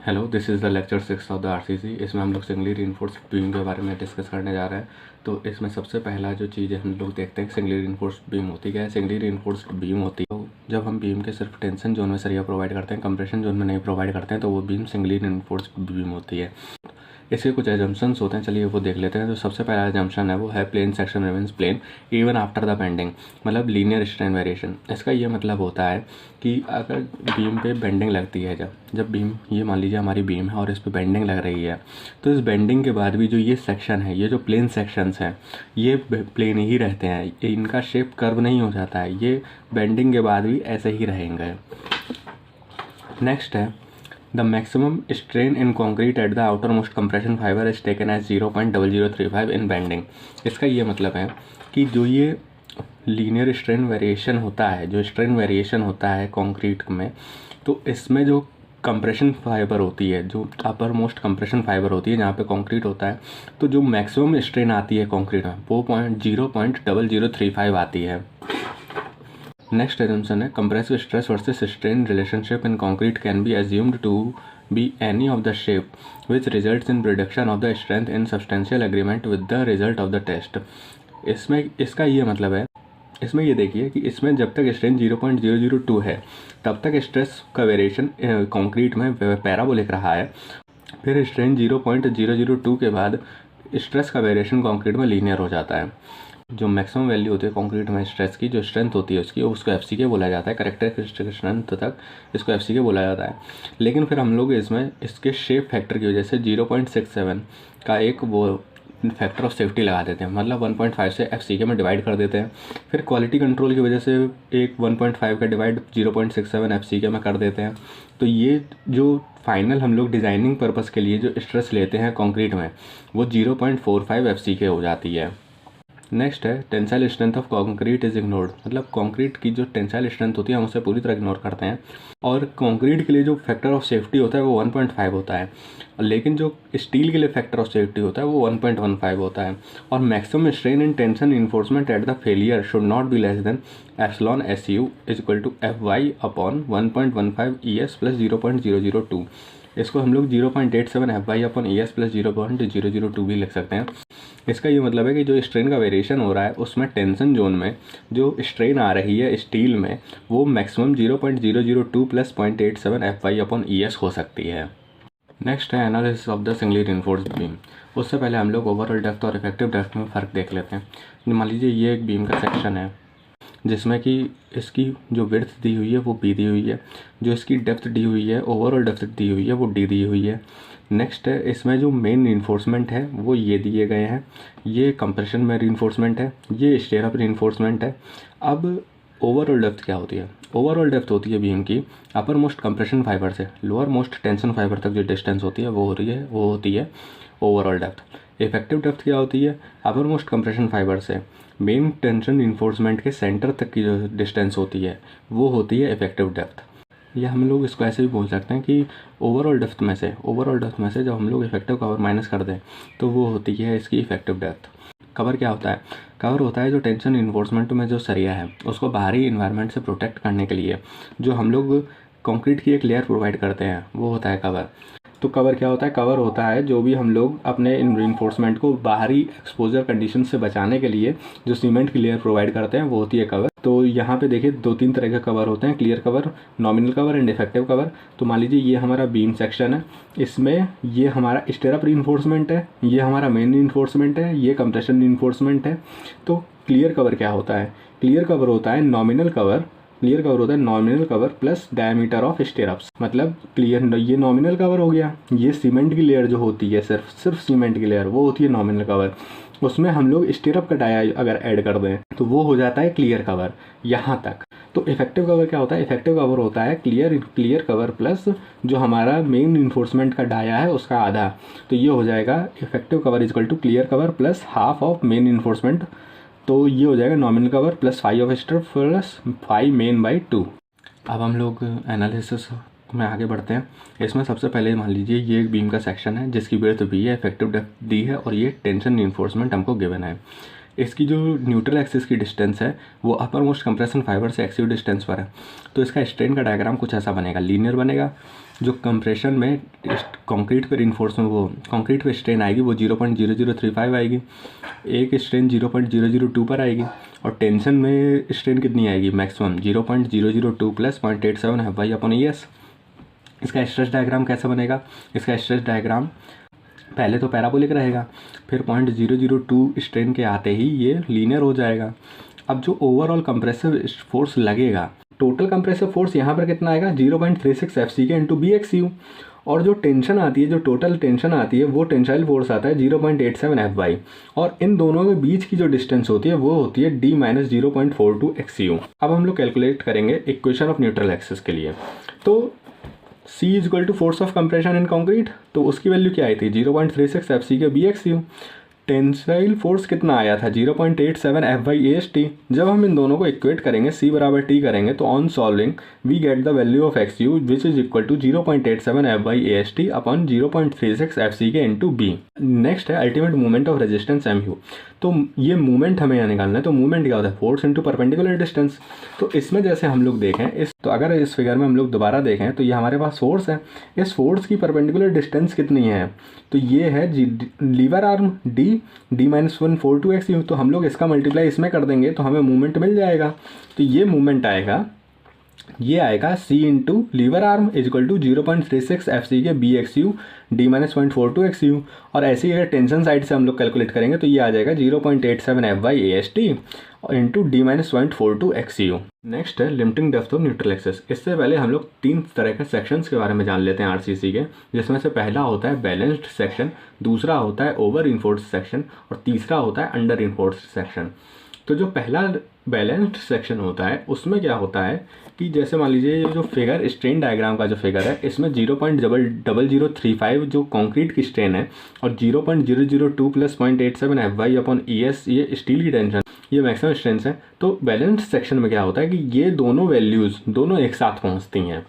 Hello, this is the lecture 6 of the RCC. इसमें हम लोग सिंगली रीइंफोर्स्ड बीम के बारे में डिस्कस करने जा रहे हैं। तो इसमें सबसे पहला जो चीज़ है हम लोग देखते हैं सिंगली रीइंफोर्स्ड बीम होती क्या है। सिंगली रीइंफोर्स्ड बीम होती है तो जब हम बीम के सिर्फ टेंशन जोन में सरिया प्रोवाइड करते हैं, कंप्रेशन जोन में नहीं प्रोवाइड करते हैं, तो वो बीम सिंगली रीइंफोर्स्ड बीम होती है। इसके कुछ एजम्पशंस होते हैं, चलिए वो देख लेते हैं। तो सबसे पहला एजम्पशन है वो है plane section remains plane even after the bending, मतलब लीनियर स्ट्रेन वेरिएशन। इसका ये मतलब होता है कि अगर बीम पे बेंडिंग लगती है, जब बीम, ये मान लीजिए हमारी बीम है और इस पे बेंडिंग लग रही है, तो इस बेंडिंग के बाद भी जो ये सेक्शन है, ये जो प्लेन सेक्शंस हैं, ये प्लेन ही रहते हैं, इनका शेप कर्व नहीं हो जाता है, ये बेंडिंग के बाद भी ऐसे ही रहेंगे। नेक्स्ट है the maximum strain in concrete at the outermost compression fibre is taken as 0.0035 in bending. इसका ये मतलब है कि जो ये लीनियर स्ट्रेन वेरिएशन होता है, जो स्ट्रेन वेरिएशन होता है कंक्रीट में, तो इसमें जो कंप्रेशन फाइबर होती है, जो अपर मोस्ट कंप्रेशन फाइबर होती है जहाँ पे कंक्रीट होता है, तो जो मैक्सिमम स्ट्रेन आती है कंक्रीट में वो 0.0035 आती है। नेक्स्ट एजम्पशन है compressive stress versus strain relationship in concrete can be assumed to be any of the shape which results in reduction of the strength in substantial agreement with the result of the test. इसमें इसका ये मतलब है, इसमें ये देखिए कि इसमें जब तक स्ट्रेन 0.002 है तब तक स्ट्रेस का वेरिएशन कंक्रीट में पैराबोलिक रहा है। फिर स्ट्रेन 0.002 के बाद स्ट्रेस का वेरिएशन कंक्रीट में लीनियर हो जाता है। जो मैक्सिमम वैल्यू होती है कंक्रीट में स्ट्रेस की, जो स्ट्रेंथ होती है उसकी, उसको एफसीके बोला जाता है। कैरेक्टरिस्टिक स्ट्रेंथ तक इसको एफसीके बोला जाता है। लेकिन फिर हम लोग इसमें इसके शेप फैक्टर की वजह से 0.67 का एक वो फैक्टर ऑफ सेफ्टी लगा देते हैं, मतलब 1.5 से एफसीके में डिवाइड कर देते हैं। फिर क्वालिटी कंट्रोल की वजह से एक 1.5 का डिवाइड 0.67 एफसीके में कर देते हैं। तो ये जो फाइनल हम लोग डिज़ाइनिंग पर्पज़ के लिए जो स्ट्रेस लेते हैं कंक्रीट में, वो 0.45 एफसीके हो जाती है। नेक्स्ट है tensile strength of concrete is ignored, मतलब कंक्रीट की जो टेंसाइल स्ट्रेंथ होती है हम उसे पूरी तरह इग्नोर करते हैं। और कंक्रीट के लिए जो फैक्टर ऑफ सेफ्टी होता है वो 1.5 होता है, लेकिन जो स्टील के लिए फैक्टर ऑफ सेफ्टी होता है वो 1.15 होता है। और maximum strain in tension reinforcement at the failure should not be less than epsilon SU is equal to FY upon 1.15 ES plus 0.002। इसको हम लोग 0.87 FY अपॉन ES प्लस 0.002 भी लिख सकते हैं। इसका ये मतलब है कि जो स्ट्रेन का वेरिएशन हो रहा है उसमें टेंशन जोन में जो स्ट्रेन आ रही है स्टील में, वो maximum 0.002 plus 0.87 FY upon ES हो सकती है। नेक्स्ट है analysis of the singly reinforced beam. उससे पहले हम लोग ओवरऑल डेप्थ और इफेक्टिव डेप्थ में फ़र्क देख लेते हैं। मान लीजिए ये एक बीम का सेक्शन है जिसमें कि इसकी जो विड्थ दी हुई है वो B दी हुई है, जो इसकी डेप्थ दी हुई है, ओवरऑल डेप्थ दी हुई है वो D दी हुई है। नेक्स्ट है इसमें जो मेन रीइंफोर्समेंट है वो ये दिए गए हैं, ये कंप्रेशन में रीइंफोर्समेंट है, ये स्टेयरअप रीइंफोर्समेंट है। अब ओवरऑल डेप्थ क्या होती है? ओवरऑल डेप्थ होती है बीम की अपर मोस्ट कंप्रेशन फाइबर से लोअर मोस्ट टेंशन फाइबर तक जो डिस्टेंस होती है वो होती है ओवरऑल डेप्थ। इफेक्टिव डेप्थ क्या होती है? अपर मोस्ट कंप्रेशन फाइबर से मेन टेंशन इन्फोर्समेंट के सेंटर तक की जो डिस्टेंस होती है वो होती है इफेक्टिव डेप्थ। या हम लोग इसको ऐसे भी बोल सकते हैं कि ओवरऑल डेप्थ में से जब हम लोग इफेक्टिव कवर माइनस कर दें तो वो होती है इसकी इफेक्टिव डेप्थ। कवर क्या होता है? कवर होता है जो टेंशन इन्फोर्समेंट में जो सरिया है उसको बाहरी इन्वायरमेंट से प्रोटेक्ट करने के लिए जो हम लोग कंक्रीट की एक लेयर प्रोवाइड करते हैं वो होता है कवर। तो कवर क्या होता है? कवर होता है जो भी हम लोग अपने इन रीइंफोर्समेंट को बाहरी एक्सपोजर कंडीशन से बचाने के लिए जो सीमेंट की लेयर प्रोवाइड करते हैं वो होती है कवर। तो यहाँ पे देखिए 2-3 तरह के कवर होते हैं, clear cover, nominal cover and effective cover. तो मान लीजिए ये हमारा बीम सेक्शन है, इसमें ये हमारा स्टेयरअप रीइंफोर्समेंट है, ये हमारा मेन रीइंफोर्समेंट है, ये कंप्रेशन रीइंफोर्समेंट है। तो क्लियर कवर क्या होता है? क्लियर कवर होता है नॉमिनल कवर। क्लियर कवर होता है nominal cover plus diameter of stirrups. मतलब क्लियर, ये नॉमिनल कवर हो गया। ये सीमेंट की लेयर जो होती है सिर्फ सीमेंट की लेयर वो होती है नॉमिनल कवर। उसमें हम लोग स्टेयरअप का डाया अगर ऐड कर दें तो वो हो जाता है क्लियर कवर यहाँ तक। तो इफेक्टिव कवर क्या होता है? इफेक्टिव कवर होता है क्लियर कवर प्लस जो हमारा मेन इन्फोर्समेंट का डाया है उसका आधा। तो ये हो जाएगा effective cover is equal to clear cover plus half of main reinforcement. तो ये हो जाएगा nominal cover plus 5 of stirrup plus 5 main by 2। अब हम लोग एनालिसिस में आगे बढ़ते हैं। इसमें सबसे पहले मान लीजिए ये एक बीम का सेक्शन है जिसकी विड्थ B है, इफेक्टिव डेप्थ D है और ये टेंशन इन्फोर्समेंट हमको गिवन है। इसकी जो न्यूट्रल एक्सिस की डिस्टेंस है वो अपर मोस्ट कंप्रेशन फाइबर से एक्सिव डिस्टेंस पर है। तो इसका स्ट्रेन का डायग्राम कुछ ऐसा बनेगा, लीनियर बनेगा। जो कंप्रेशन में कंक्रीट पे रिइंफोर्समेंट, वो कंक्रीट पे स्ट्रेन आएगी वो 0.0035 आएगी, एक स्ट्रेन 0.002 पर आएगी, और टेंशन में स्ट्रेन कितनी आएगी मैक्सिमम 0.002 प्लस 0.87 F/ES। इसका स्ट्रेस डायग्राम कैसा बनेगा? इसका स्ट्रेस डायग्राम पहले तो पैराबोलिक रहेगा, फिर 0.002 स्ट्रेन के आते ही ये लीनियर हो जाएगा। अब जो ओवरऑल कंप्रेसिव फोर्स लगेगा, टोटल कंप्रेसिव फोर्स यहाँ पर कितना आएगा 0.36 FC के इंटू BXU, और जो टेंशन आती है, जो टोटल टेंशन आती है वो टेंसाइल फोर्स आता है 0.87 Fy, और इन दोनों के बीच की जो डिस्टेंस होती है वो होती है D - 0.42 XU। अब हम लोग कैलकुलेट करेंगे इक्वेशन ऑफ न्यूट्रल एक्सिस के लिए। तो C equal to force of compression in concrete, तो उसकी वैल्यू क्या आई थी 0.36 FC के BXU। टेंसाइल फोर्स कितना आया था 0.87 F/AST। जब हम इन दोनों को इक्वेट करेंगे, C बराबर T करेंगे, तो on solving we get the value of XU which is equal to 0.87 F/AST upon 0.36 FC के इंटू B। नेक्स्ट है ultimate movement of resistance MU। तो ये मूवमेंट हमें यहाँ निकालना है। तो मूवमेंट क्या होता है? Force into perpendicular distance. तो इसमें जैसे हम लोग देखें तो अगर इस फिगर में हम लोग दोबारा देखें तो ये हमारे पास फोर्स है, इस फोर्स की परपेंडिकुलर डिस्टेंस कितनी है? तो ये है लीवर आर्म D -142 XU। तो हम लोग इसका मल्टीप्लाई इसमें कर देंगे तो हमें मूवमेंट मिल जाएगा। तो ये मूवमेंट आएगा, ये आएगा C into lever arm is equal to 0.36 FC के BXU D - 0.42 XU। और ऐसे ही अगर टेंशन साइड से हम लोग कैलकुलेट करेंगे तो ये आ जाएगा 0.87 F/AST into D - 0.42 XU। Next है limiting depth of neutral axis. इससे पहले हम लोग 3 तरह के सेक्शंस के बारे में जान लेते हैं RCC के, जिसमें से पहला होता है बैलेंस्ड सेक्शन, दूसरा होता है ओवर इन्फोर्स्ड सेक्शन, और तीसरा होता है अंडर इन्फोर्स्ड सेक्शन। तो जो पहला बैलेंस्ड सेक्शन होता है उसमें क्या होता है कि जैसे मान लीजिए ये जो फिगर स्ट्रेन डायग्राम का जो फिगर है, इसमें 0.0035 जो कंक्रीट की स्ट्रेन है और 0.002 प्लस 0.87 Fy/ES ये स्टील की टेंशन, ये मैक्सिमम स्ट्रेंथ है। तो बैलेंस्ड सेक्शन में क्या होता है कि ये दोनों वैल्यूज़ दोनों एक साथ पहुँचती हैं।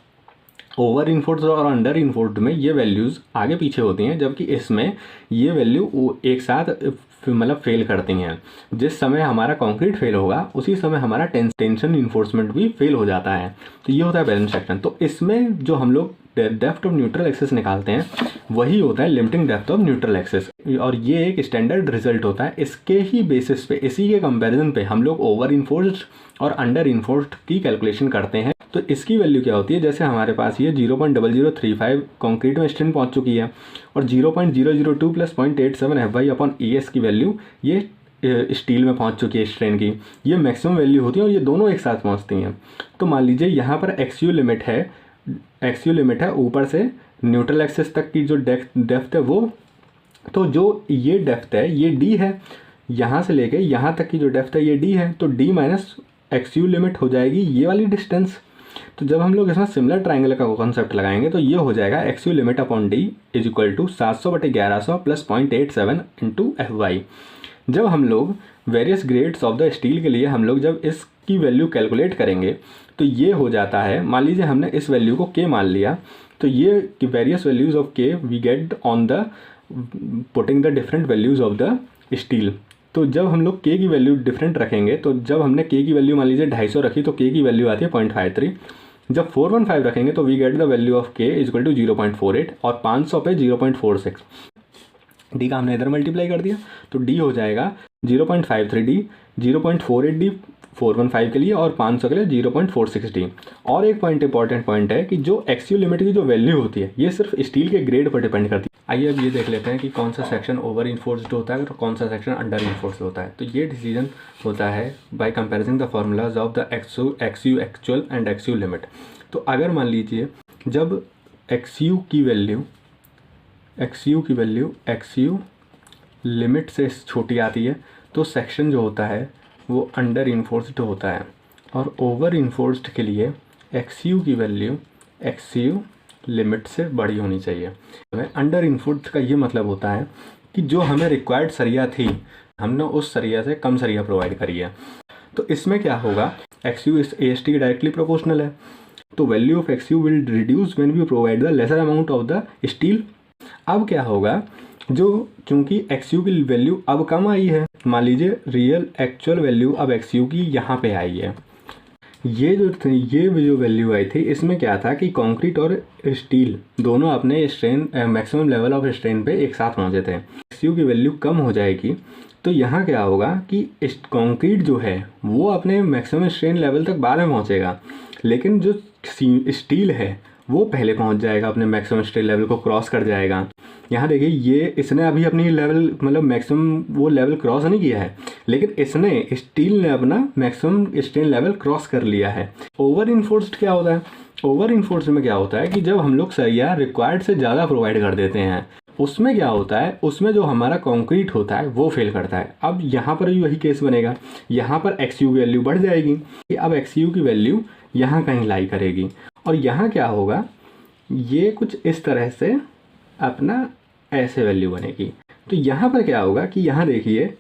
ओवर इन्फोर्स्ड और अंडर इन्फोर्स्ड में ये वैल्यूज़ आगे पीछे होती हैं, जबकि इसमें ये वैल्यू एक साथ मतलब फेल करती हैं। जिस समय हमारा कंक्रीट फेल होगा उसी समय हमारा टेंशन इन्फोर्समेंट भी फेल हो जाता है। तो ये होता है बैलेंस सेक्शन। तो इसमें जो हम लोग डेप्थ ऑफ न्यूट्रल एक्सिस निकालते हैं वही होता है limiting depth of neutral axis, और ये एक स्टैंडर्ड रिजल्ट होता है। इसके ही बेसिस पे, इसी के कंपैरिजन पे हम लोग ओवर इन्फोर्स्ड और अंडर इन्फोर्स्ड की कैलकुलेशन करते हैं। तो इसकी वैल्यू क्या होती है, जैसे हमारे पास ये 0.0035 कंक्रीट में स्ट्रेन पहुंच चुकी है और 0.002 प्लस 0.87 Fy/ES की वैल्यू ये स्टील में पहुंच चुकी है स्ट्रेन की, ये मैक्सिमम वैल्यू होती है और ये दोनों एक साथ पहुंचती हैं। तो मान लीजिए यहाँ पर XU लिमिट है ऊपर से न्यूट्रल एक्सिस तक की जो डेप्थ है वो, तो जो ये डेप्थ है ये D है, यहाँ से लेके यहाँ तक की जो डेप्थ है ये D है, तो D - XU लिमिट हो जाएगी ये वाली डिस्टेंस। तो जब हम लोग इसमें सिमिलर ट्राइंगल का कॉन्सेप्ट लगाएंगे तो ये हो जाएगा XU limit upon D is equal to 700/1100 plus 0.87 into Fy। जब हम लोग various grades of the steel के लिए हम लोग जब इसकी वैल्यू कैलकुलेट करेंगे तो ये हो जाता है, मान लीजिए हमने इस वैल्यू को K मान लिया, तो ये various values of K we get on the putting the different values of the steel. तो जब हम लोग K की वैल्यू डिफरेंट रखेंगे, तो जब हमने K की वैल्यू मान लीजिए 250 रखी तो K की वैल्यू आती है 0.53। जब 415 रखेंगे तो we get the value of K is equal to 0.48 और 500 पे 0.46। D का हमने इधर मल्टीप्लाई कर दिया तो D हो जाएगा 0.53D, 0.48D 415 के लिए और 500 के लिए 0.46D। और एक पॉइंट इंपॉर्टेंट पॉइंट है कि जो XU लिमिट की जो वैल्यू होती है ये सिर्फ स्टील के ग्रेड पर डिपेंड करती है। आइए अब ये देख लेते हैं कि कौन सा सेक्शन ओवर इन्फोर्स्ड होता है और कौन सा सेक्शन अंडर इन्फोर्स्ड होता है। तो ये डिसीजन होता है bye comparison the formulas of the XU actual and XU limit. तो अगर मान लीजिए जब XU की वैल्यू XU लिमिट से छोटी आती है तो सेक्शन जो होता है वो अंडर इन्फोर्स्ड होता है, और ओवर इन्फोर्स्ड के लिए XU की वैल्यू XU लिमिट से बड़ी होनी चाहिए। अंडर इन्फोर्स्ड का ये मतलब होता है कि जो हमें रिक्वायर्ड सरिया थी हमने उस सरिया से कम सरिया प्रोवाइड करी है। तो इसमें क्या होगा, XU इस AST के डायरेक्टली प्रोपोर्शनल है, तो value of XU will reduce when we provide the lesser amount of the steel. अब क्या होगा जो चूँकि XU की वैल्यू अब कम आई है, मान लीजिए रियल एक्चुअल वैल्यू अब XU की यहाँ पे आई है। ये जो वैल्यू आई थी, इसमें क्या था कि कंक्रीट और स्टील दोनों अपने strain maximum level of strain पे एक साथ पहुँचे थे। XU की वैल्यू कम हो जाएगी तो यहाँ क्या होगा कि कंक्रीट जो है वो अपने मैक्सिमम स्ट्रेन लेवल तक बाद में पहुँचेगा, लेकिन जो स्टील है वो पहले पहुँच जाएगा, अपने मैक्सिमम स्ट्रेन लेवल को क्रॉस कर जाएगा। यहाँ देखिए, ये इसने अभी अपनी लेवल मतलब मैक्सिमम वो लेवल क्रॉस नहीं किया है, लेकिन इसने स्टील ने अपना मैक्सिमम स्ट्रेन लेवल क्रॉस कर लिया है। ओवर इन्फोर्स्ड क्या होता है? ओवर इन्फोर्स्ड में क्या होता है कि जब हम लोग सरिया रिक्वायर्ड से ज़्यादा प्रोवाइड कर देते हैं, उसमें क्या होता है, उसमें जो हमारा कंक्रीट होता है वो फेल करता है। अब यहाँ पर भी वही केस बनेगा, यहाँ पर XU की वैल्यू बढ़ जाएगी, अब XU की वैल्यू यहाँ कहीं लाई करेगी और यहाँ क्या होगा, ये कुछ इस तरह से अपना ऐसे वैल्यू बनेगी। तो यहाँ पर क्या होगा कि यहाँ देखिए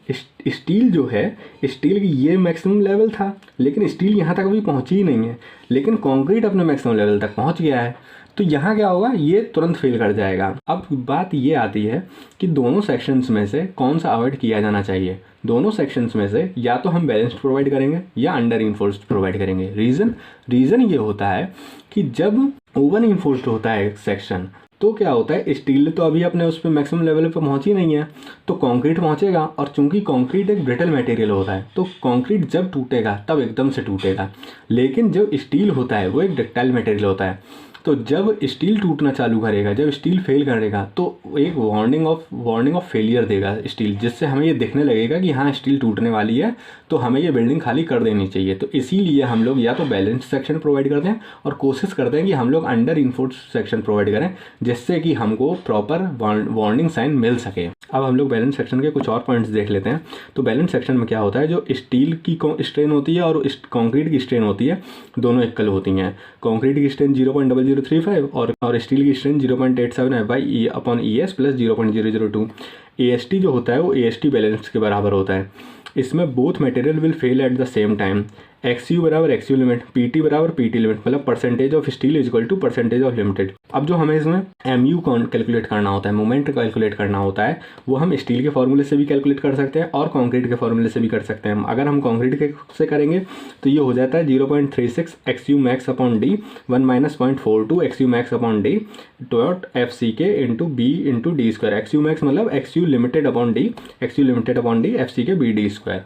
स्टील जो है, स्टील की ये मैक्सिमम लेवल था, लेकिन स्टील यहाँ तक अभी पहुँची ही नहीं है, लेकिन कंक्रीट अपने मैक्सिमम लेवल तक पहुँच गया है। तो यहाँ क्या होगा, ये तुरंत फेल कर जाएगा। अब बात ये आती है कि दोनों सेक्शंस में से कौन सा अवॉइड किया जाना चाहिए। दोनों सेक्शंस में से या तो हम बैलेंस्ड प्रोवाइड करेंगे या अंडर इन्फोर्स्ड प्रोवाइड करेंगे। रीज़न ये होता है कि जब ओवर इन्फोर्स्ड होता है सेक्शन तो क्या होता है, स्टील तो अभी अपने उस पर मैक्सिमम लेवल पे पहुंची नहीं है, तो कंक्रीट पहुंचेगा, और चूंकि कंक्रीट एक ब्रिटल मटेरियल होता है तो कंक्रीट जब टूटेगा तब एकदम से टूटेगा। लेकिन जब स्टील होता है वो एक डक्टाइल मटेरियल होता है, तो जब स्टील टूटना चालू करेगा, जब स्टील फेल करेगा तो एक वार्निंग ऑफ फेलियर देगा स्टील, जिससे हमें ये दिखने लगेगा कि हाँ स्टील टूटने वाली है, तो हमें ये बिल्डिंग खाली कर देनी चाहिए। तो इसीलिए हम लोग या तो बैलेंस्ड सेक्शन प्रोवाइड करते हैं और कोशिश करते हैं कि हम लोग अंडर इन्फोर्स्ड सेक्शन प्रोवाइड करें, जिससे कि हमको प्रॉपर वार्निंग साइन मिल सके। अब हम लोग बैलेंस सेक्शन के कुछ और पॉइंट्स देख लेते हैं। तो बैलेंस सेक्शन में क्या होता है, जो स्टील की स्ट्रेन होती है और कंक्रीट की स्ट्रेन होती है, दोनों इक्वल होती हैं। कंक्रीट की स्ट्रेन 0.0035 और स्टील की स्ट्रेन 0.87 F/E/ES प्लस 0.002। AST जो होता है वो AST बैलेंस के बराबर होता है। इसमें both material will fail at the same time. XU बराबर XU लिमिट, PT बराबर PT लिमिट, मतलब percentage of steel is equal to percentage of limited. अब जो हमें इसमें MU कैलकुलेट करना होता है, मोमेंट कैलकुलेट करना होता है, वो हम स्टील के फॉर्मूले से भी कैलकुलेट कर सकते हैं और कंक्रीट के फॉर्मूले से भी कर सकते हैं। अगर हम कंक्रीट के से करेंगे तो ये हो जाता है 0.36 XU max upon D 1 - 0.42 XU max upon D dot FCK into B into D square. XU max मतलब XU limited upon D, XU limited upon D FCK BD square.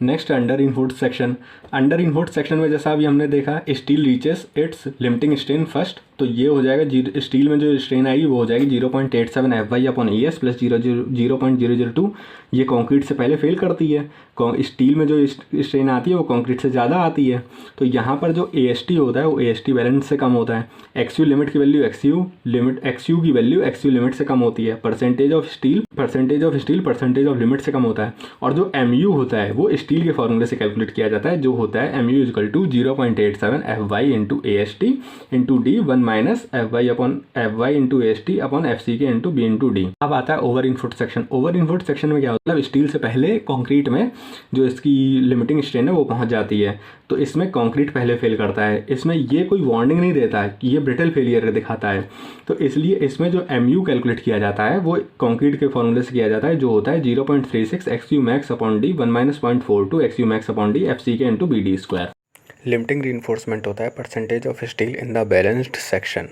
Next under enforced section. Under enforced section में जैसा अभी हमने देखा, steel reaches it's limiting strain first, तो ये हो जाएगा स्टील में जो स्ट्रेन आएगी वो हो जाएगी 0.87 F/E/ES प्लस 0.002। ये कंक्रीट से पहले फेल करती है। स्टील में जो स्ट्रेन आती है वो कंक्रीट से ज़्यादा आती है, तो यहाँ पर जो AST होता है वो AST बैलेंस से कम होता है। XU लिमिट की वैल्यू XU की वैल्यू XU लिमिट से कम होती है। Percentage of steel percentage of limit से कम होता है। और जो MU होता है वो स्टील के फॉर्मूले से कैलकुलेट किया जाता है, जो होता है MU equal to 0.87 F/Y into AST into D 1 minus F/Y into AST upon FCK into B into D। अब आता है over reinforced section. Over reinforced section में क्या मतलब स्टील से पहले कंक्रीट में जो इसकी लिमिटिंग स्ट्रेन है वो पहुंच जाती है, तो इसमें कंक्रीट पहले फेल करता है। इसमें ये कोई वार्निंग नहीं देता है कि ये ब्रिटल फेलियर दिखाता है, तो इसलिए इसमें जो MU कैलकुलेट किया जाता है वो कंक्रीट के फॉर्मूले से किया जाता है, जो होता है 0.36 XU max upon D 1 - 0.42 XU max upon D FCK into BD square. Limiting reinforcement होता है percentage of steel in the balanced section.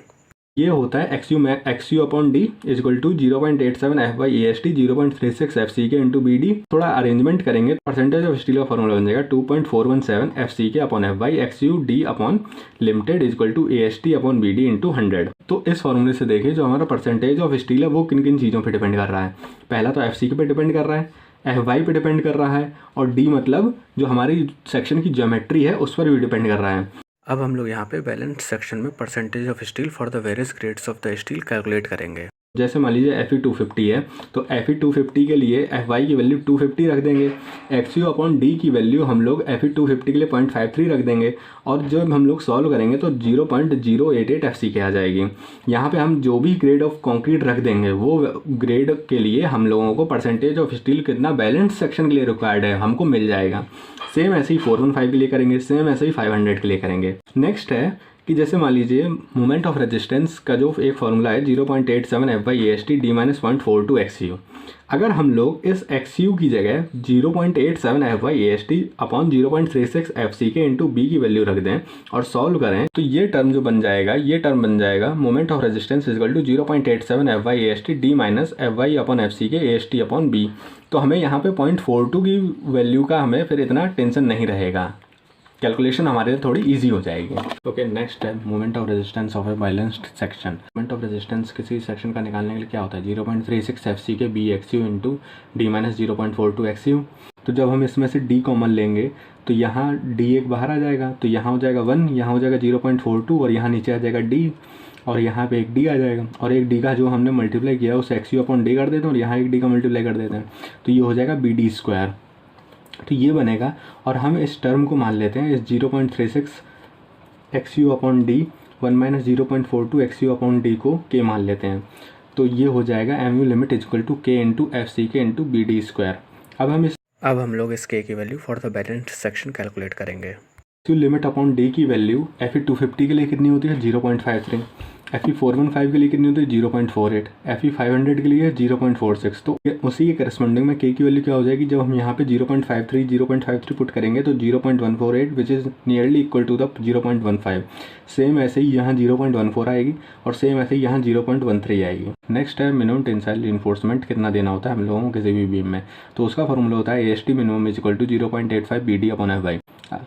ये होता है XU upon D is equal to 0.87 F/EST 0.36 FCK into BD। थोड़ा arrangement करेंगे, percentage of steel का formula बन जाएगा 2.417 FCK upon FY XU D upon limited is equal to AST upon BD into 100। तो इस फॉर्मूले से देखिए जो हमारा परसेंटेज ऑफ स्टील है वो किन किन चीज़ों पर डिपेंड कर रहा है। पहला तो FCK पे डिपेंड कर रहा है, FY पे डिपेंड कर रहा है, और D मतलब जो हमारी सेक्शन की ज्योमेट्री है उस पर भी डिपेंड कर रहा है। अब हम लोग यहाँ पे बैलेंस सेक्शन में percentage of steel for the various grades of the steel calculate करेंगे। जैसे मान लीजिए Fe250 है, तो Fe250 के लिए FY की वैल्यू 250 रख देंगे, XU अपॉन D की वैल्यू हम लोग Fe250 के लिए 0.53 रख देंगे, और जब हम लोग सॉल्व करेंगे तो 0.088 FCK आ जाएगी। यहाँ पे हम जो भी ग्रेड ऑफ कंक्रीट रख देंगे वो ग्रेड के लिए हम लोगों को परसेंटेज ऑफ स्टील कितना बैलेंस सेक्शन के लिए रिक्वायर्ड है हमको मिल जाएगा। सेम ऐसे ही 415 के लिए करेंगे, सेम ऐसे ही 500 के लिए करेंगे। नेक्स्ट है कि जैसे मान लीजिए मोमेंट ऑफ रेजिस्टेंस का जो एक फार्मूला है 0.87 F/AST D-142 XU। अगर हम लोग इस XU की जगह 0.87 F/AST अपॉन 0.36 FC के इंटू B की वैल्यू रख दें और सॉल्व करें तो ये टर्म जो बन जाएगा, ये टर्म बन जाएगा moment of resistance equal to 0.87 F/AST D minus FY upon FC K AST upon B। तो हमें यहाँ पे 0.42 की वैल्यू का हमें फिर इतना टेंशन नहीं रहेगा, कैलकुलेशन हमारे लिए थोड़ी इजी हो जाएगी। ओके, नेक्स्ट है moment of resistance of a balanced section. Moment of resistance किसी सेक्शन का निकालने के लिए क्या होता है 0.36 FC के B XU into D minus 0.42 XU। तो जब हम इसमें से D कॉमन लेंगे तो यहाँ D एक बाहर आ जाएगा, तो यहाँ हो जाएगा 1, यहाँ हो जाएगा 0.42 और यहाँ नीचे आ जाएगा D और यहाँ पे एक D आ जाएगा और एक D का जो हमने मल्टीप्लाई किया उसे XU अपॉन D कर देते हैं और यहाँ एक D का मल्टीप्लाई कर देते हैं, तो ये हो जाएगा BD²। तो ये बनेगा और हम इस टर्म को मान लेते हैं, इस 0.36 XU upon D 1 minus 0.42 XU upon D को K मान लेते हैं, तो ये हो जाएगा MU limit equal to K into FC के इंटू BD²। अब हम लोग इस K की वैल्यू for the balanced section calculate करेंगे। MU लिमिट अपॉन D की वैल्यू Fe250 के लिए कितनी होती है 0.53, Fe415 के लिए कितनी होती है 0.48, Fe500 के लिए 0.46। तो उसी के करस्पॉन्डिंग में K की वैल्यू क्या हो जाएगी, जब हम यहाँ पे 0.53 पुट करेंगे तो 0.148 which is nearly equal to the 0.15। Same ऐसे ही यहाँ 0.14 आएगी और सेम ऐसे ही यहाँ 0.13 आएगी। नेक्स्ट है मिनिमम टेंसाइल रिइंफोर्समेंट कितना देना होता है हम लोगों को किसी भी बीम में, तो उसका फॉर्मूला होता है AST minimum is equal to 0.85 BD upon FY।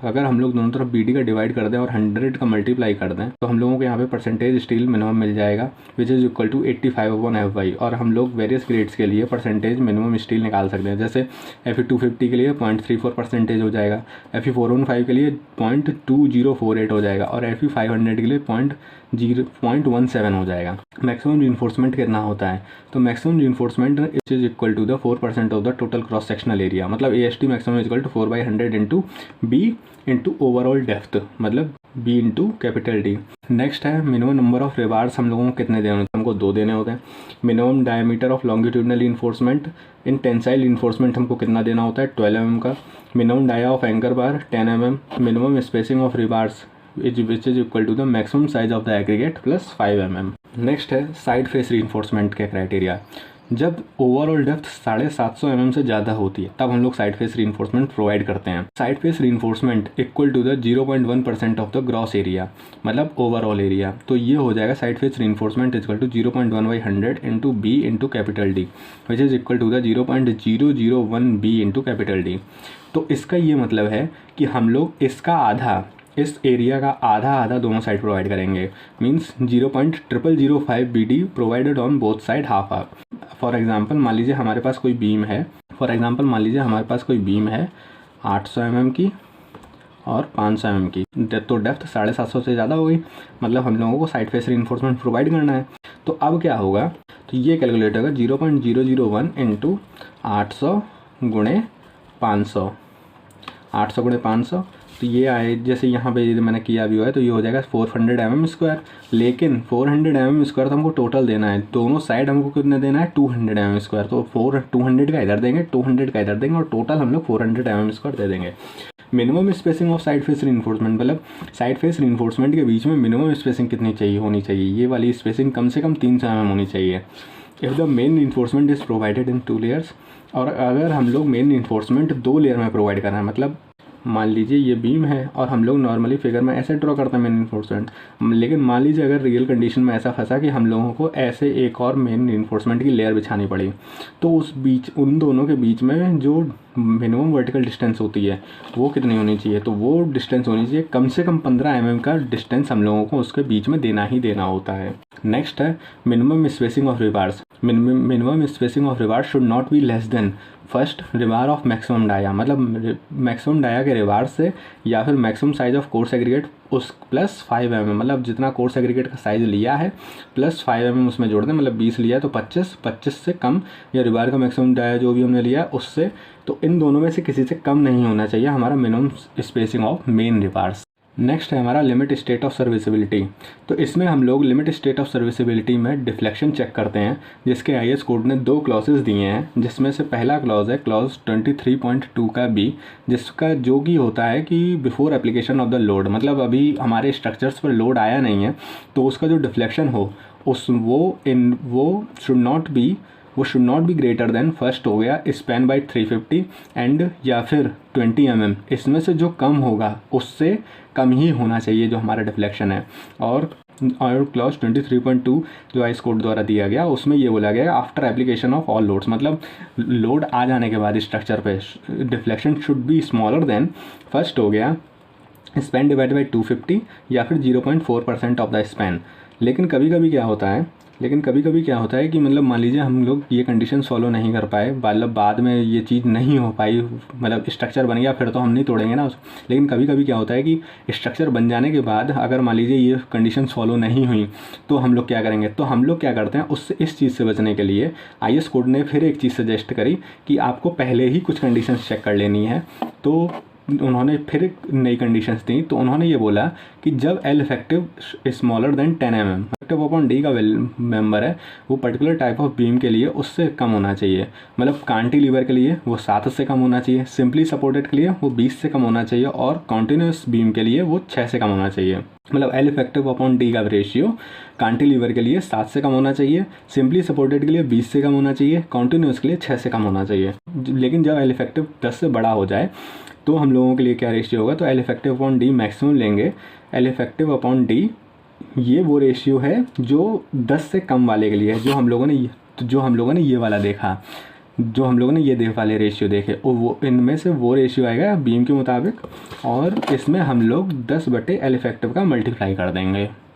अगर हम लोग दोनों तरफ BD का डिवाइड कर दें और 100 का मल्टीप्लाई कर दें तो हम लोगों को यहाँ पे परसेंटेज स्टील मिनिमम मिल जाएगा which is equal to 85 upon FY। और हम लोग वेरियस ग्रेड्स के लिए परसेंटेज मिनिमम स्टील निकाल सकते हैं, जैसे Fe250 के लिए 0.34% हो जाएगा, Fe415 के लिए 0.2048 हो जाएगा और Fe500 के लिए 0.17 हो जाएगा। मैक्सिमम रिइंफोर्समेंट कितना होता है, तो maximum reinforcement is equal to the 4% of the total cross sectional area, मतलब AST maximum is equal to 4/100 into B into overall depth, मतलब B into capital D। Next है मिनिमम नंबर ऑफ रिबार्स हम लोगों को कितने देने होते हैं, हमको 2 देने होते हैं। Minimum diameter of longitudinal reinforcement in tensile reinforcement हमको कितना देना होता है 12 mm का। Minimum dia of anchor bar 10 mm। Minimum spacing of rebars which is equal to the maximum size of the aggregate plus 5 mm। Next है side face reinforcement के criteria. जब overall depth 750 mm से ज़्यादा होती है तब हम लोग साइड फेस रिइंफोर्समेंट प्रोवाइड करते हैं। Side face reinforcement equal to the 0.1% of the gross area, मतलब ओवरऑल एरिया। तो ये हो जाएगा side face reinforcement equal to 0.1/100 into B into capital D which is equal to the 0.001 B into capital D। तो इसका ये मतलब है कि हम लोग इसका आधा, इस एरिया का आधा दोनों साइड प्रोवाइड करेंगे, means 0.0005 BD provided on both side half half. For example मान लीजिए हमारे पास कोई बीम है 800 mm की और 500 mm की, तो डेप्थ 750 से ज़्यादा हो गई, मतलब हम लोगों को साइड फेस रिइंफोर्समेंट प्रोवाइड करना है। तो अब क्या होगा, तो ये कैलकुलेट होगा 0.001 इंटू 800 गुणे 500, 800 गुणे 500, तो ये आए जैसे यहाँ पे मैंने किया भी हुआ है, तो ये हो जाएगा 400 mm²। लेकिन 400 mm² तो हमको टोटल देना है, दोनों साइड हमको कितने देना है 200 mm²। तो 200 का इधर देंगे, 200 का इधर देंगे और टोटल हम लोग 400 mm² दे देंगे। Minimum spacing of side face reinforcement, मतलब साइड फेस रिइंफोर्समेंट के बीच में मिनिमम स्पेसिंग कितनी होनी चाहिए, ये वाली स्पेसिंग कम से कम 300 mm होनी चाहिए। If the main reinforcement is provided in 2 layers, और अगर हम लोग मेन रिइंफोर्समेंट 2 लेयर में प्रोवाइड कर रहे हैं, मतलब मान लीजिए ये बीम है और हम लोग नॉर्मली फिगर में ऐसे ड्रॉ करते हैं मेन रिइंफोर्समेंट, लेकिन मान लीजिए अगर रियल कंडीशन में ऐसा फंसा कि हम लोगों को ऐसे एक और मेन रिइंफोर्समेंट की लेयर बिछानी पड़ी, तो उन दोनों के बीच में जो मिनिमम वर्टिकल डिस्टेंस होती है वो कितनी होनी चाहिए, तो वो डिस्टेंस होनी चाहिए कम से कम 15 mm का डिस्टेंस हम लोगों को उसके बीच में देना ही देना होता है। नेक्स्ट है minimum spacing of rebars. Minimum spacing of rebars should not be less than first rebar of maximum dia, मतलब मैक्सिमम डाया के रिबार से या फिर maximum size of coarse aggregate उस प्लस 5 mm, मतलब जितना कोर्स एग्रीगेट का साइज़ लिया है प्लस 5 mm उसमें जोड़ दें, मतलब 20 लिया है तो 25 से कम, या रिबार का मैक्सिमम डाया जो भी हमने लिया है उससे, तो इन दोनों में से किसी से कम नहीं होना चाहिए हमारा minimum spacing of main rebars. Next है हमारा लिमिट स्टेट ऑफ सर्विसिबिलिटी। तो इसमें हम लोग लिमिट स्टेट ऑफ सर्विसिबिलिटी में डिफ्लेक्शन चेक करते हैं, जिसके आईएस कोड ने 2 क्लॉसेस दिए हैं, जिसमें से पहला क्लॉज है क्लॉज 23.2 का बी, जिसका जो कि होता है कि before application of the load, मतलब अभी हमारे स्ट्रक्चर्स पर लोड आया नहीं है तो उसका जो डिफ्लेक्शन हो वो should not be greater than, first हो गया स्पैन बाई 350 एंड या फिर 20 mm, इसमें से जो कम होगा उससे कम ही होना चाहिए जो हमारा डिफ्लेक्शन है। और क्लॉज 23.2 जो आईएस कोड द्वारा दिया गया उसमें ये बोला गया after application of all loads, मतलब लोड आ जाने के बाद स्ट्रक्चर पे deflection should be smaller than, first हो गया स्पैन डिवाइड बाई 250 या फिर 0.4% ऑफ द स्पैन। लेकिन कभी कभी क्या होता है कि मतलब मान लीजिए हम लोग ये कंडीशन फॉलो नहीं कर पाए, मतलब बाद में ये चीज़ नहीं हो पाई, मतलब स्ट्रक्चर बन गया फिर तो हम नहीं तोड़ेंगे ना लेकिन कभी कभी क्या होता है कि स्ट्रक्चर बन जाने के बाद अगर मान लीजिए ये कंडीशन फॉलो नहीं हुई तो हम लोग क्या करेंगे, तो हम लोग क्या करते हैं उससे, इस चीज़ से बचने के लिए आईएस कोड ने फिर एक चीज़ सजेस्ट करी कि आपको पहले ही कुछ कंडीशन चेक कर लेनी है। तो उन्होंने फिर नई कंडीशंस दी, तो उन्होंने ये बोला कि जब L effective smaller than 10 mm, effective upon D का मेंबर है वो पर्टिकुलर टाइप ऑफ बीम के लिए उससे कम होना चाहिए, मतलब कांटिलीवर के लिए वो 7 से कम होना चाहिए, सिंपली सपोर्टेड के लिए वो 20 से कम होना चाहिए और कॉन्टिन्यूस बीम के लिए वो 6 से कम होना चाहिए। मतलब एल इफेक्टिव अपॉन डी का रेशियो कांटिलीवर के लिए 7 से कम होना चाहिए, सिंपली सपोर्टेड के लिए 20 से कम होना चाहिए, कॉन्टिन्यूस के लिए 6 से कम होना चाहिए। लेकिन जब एल इफेक्टिव 10 से बड़ा हो जाए तो हम लोगों के लिए क्या रेशियो होगा, तो L effective upon D maximum लेंगे। एल इफेक्टिव अपॉन डी ये वो रेशियो है जो 10 से कम वाले के लिए है, जो हम लोगों ने ये वाला देखा, जो हम लोगों ने ये वाले रेशियो देखे, और वो इनमें से वो रेशियो आएगा बीम के मुताबिक, और इसमें हम लोग 10/L इफेक्टिव का मल्टीप्लाई कर देंगे।